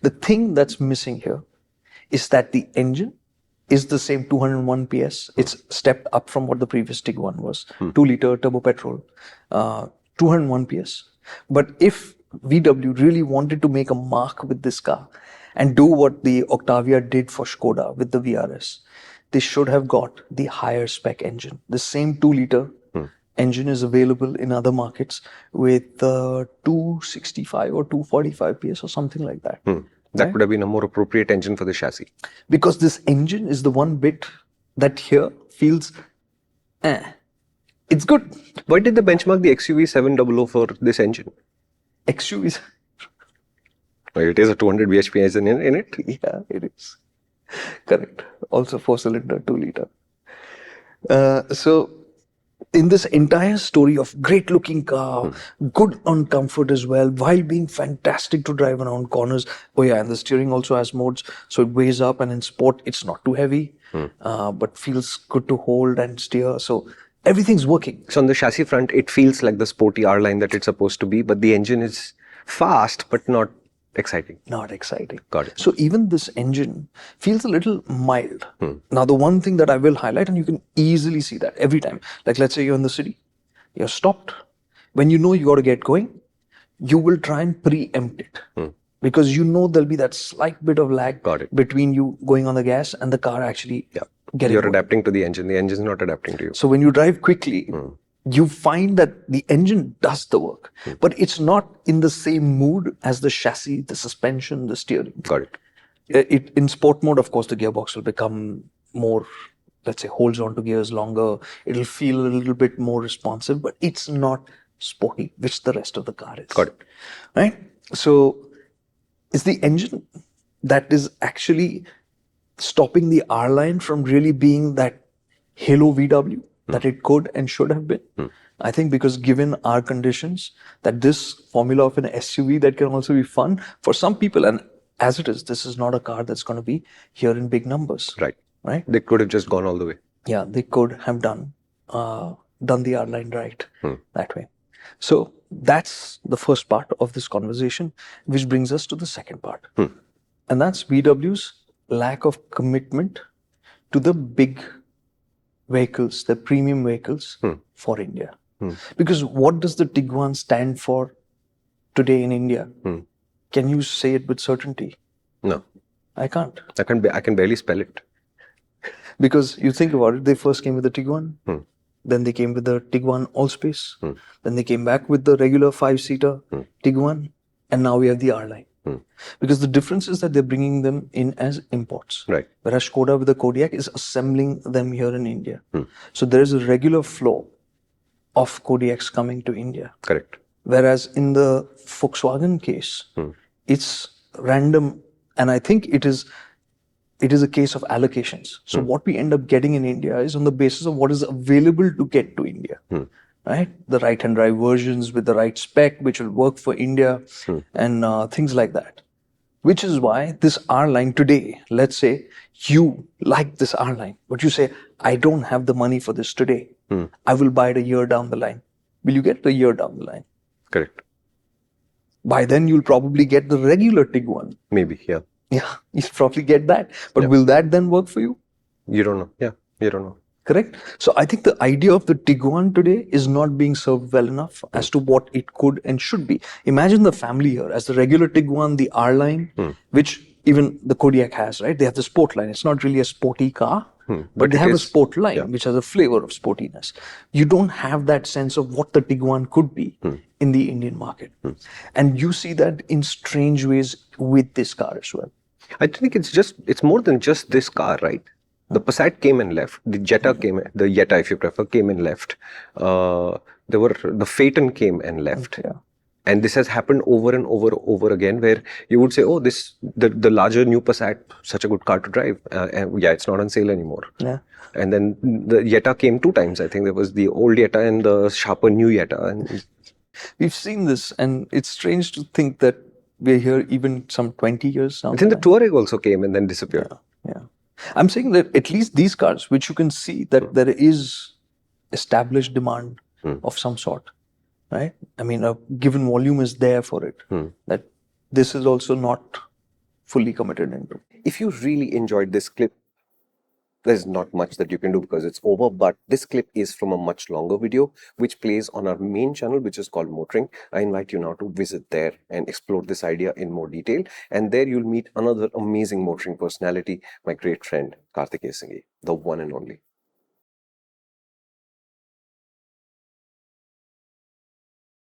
The thing that's missing here is that the engine is the same 201 PS. It's stepped up from what the previous Tiguan was. 2-liter turbo petrol, 201 PS. But if VW really wanted to make a mark with this car and do what the Octavia did for Skoda with the VRS, they should have got the higher spec engine. The same 2-liter engine is available in other markets with 265 or 245 PS or something like that. That would have been a more appropriate engine for the chassis. Because this engine is the one bit that here feels, it's good. Why did they benchmark the XUV 700 for this engine? XUVs. Well, it is a 200 bhp engine in it. Yeah, it is. Correct. Also 4-cylinder, 2-liter. So in this entire story of great looking car, good on comfort as well, while being fantastic to drive around corners. Oh yeah, and the steering also has modes, so it weighs up, and in sport it's not too heavy, but feels good to hold and steer. So everything's working. So on the chassis front, it feels like the sporty R-Line that it's supposed to be, but the engine is fast, but not exciting. Not exciting. Got it. So even this engine feels a little mild. Now, the one thing that I will highlight, and you can easily see that every time, like let's say you're in the city, you're stopped. When you know you got to get going, you will try and preempt it. Because you know there'll be that slight bit of lag between you going on the gas and the car actually getting You're going. adapting to the engine is not adapting to you. So when you drive quickly, you find that the engine does the work, but it's not in the same mood as the chassis, the suspension, the steering. Got it. In sport mode, of course, the gearbox will become more, let's say, holds on to gears longer. It'll feel a little bit more responsive, but it's not sporty, which the rest of the car is. Got it. Right? So it's the engine that is actually stopping the R-Line from really being that halo VW that it could and should have been. I think because given our conditions, that this formula of an SUV that can also be fun for some people, and as it is, this is not a car that's going to be here in big numbers. Right. Right? They could have just gone all the way. Yeah, they could have done the R-Line right that way. So that's the first part of this conversation, which brings us to the second part. And that's VW's lack of commitment to the big vehicles, the premium vehicles for India. Because what does the Tiguan stand for today in India? Can you say it with certainty? No. I can't. I can barely spell it. Because you think about it, they first came with the Tiguan, then they came with the Tiguan Allspace, then they came back with the regular 5-seater Tiguan, and now we have the R-Line. Because the difference is that they're bringing them in as imports. Right. Whereas Skoda with the Kodiaq is assembling them here in India. So there is a regular flow of Kodiaqs coming to India. Correct. Whereas in the Volkswagen case, it's random, and I think it is a case of allocations. So what we end up getting in India is on the basis of what is available to get to India. Right? The right-hand drive versions with the right spec, which will work for India, and things like that. Which is why this R-Line today, let's say you like this R-Line, but you say, I don't have the money for this today. I will buy it a year down the line. Will you get it a year down the line? Correct. By then, you'll probably get the regular Tiguan. Maybe, yeah. Yeah, you'll probably get that. But will that then work for you? You don't know. Yeah, you don't know. Correct? So I think the idea of the Tiguan today is not being served well enough as to what it could and should be. Imagine the family here as the regular Tiguan, the R-Line, which even the Kodiaq has, right? They have the sport line. It's not really a sporty car, but they have a sport line, which has a flavor of sportiness. You don't have that sense of what the Tiguan could be in the Indian market. And you see that in strange ways with this car as well. I think it's more than just this car, right? The Passat came and left. The Jetta if you prefer, came and left. The Phaeton came and left. Yeah. And this has happened over and over again, where you would say, oh, the larger new Passat, such a good car to drive. It's not on sale anymore. Yeah. And then the Jetta came 2 times. I think there was the old Jetta and the sharper new Jetta. And we've seen this, and it's strange to think that we're here even some 20 years now. I think the Touareg also came and then disappeared. Yeah. I'm saying that at least these cars, which you can see that there is established demand of some sort, right? I mean, a given volume is there for it. That this is also not fully committed into. If you really enjoyed this clip, there's not much that you can do because it's over, but this clip is from a much longer video which plays on our main channel, which is called MotorInc. I invite you now to visit there and explore this idea in more detail, and there you'll meet another amazing MotorInc personality, my great friend Kartikeya, the one and only.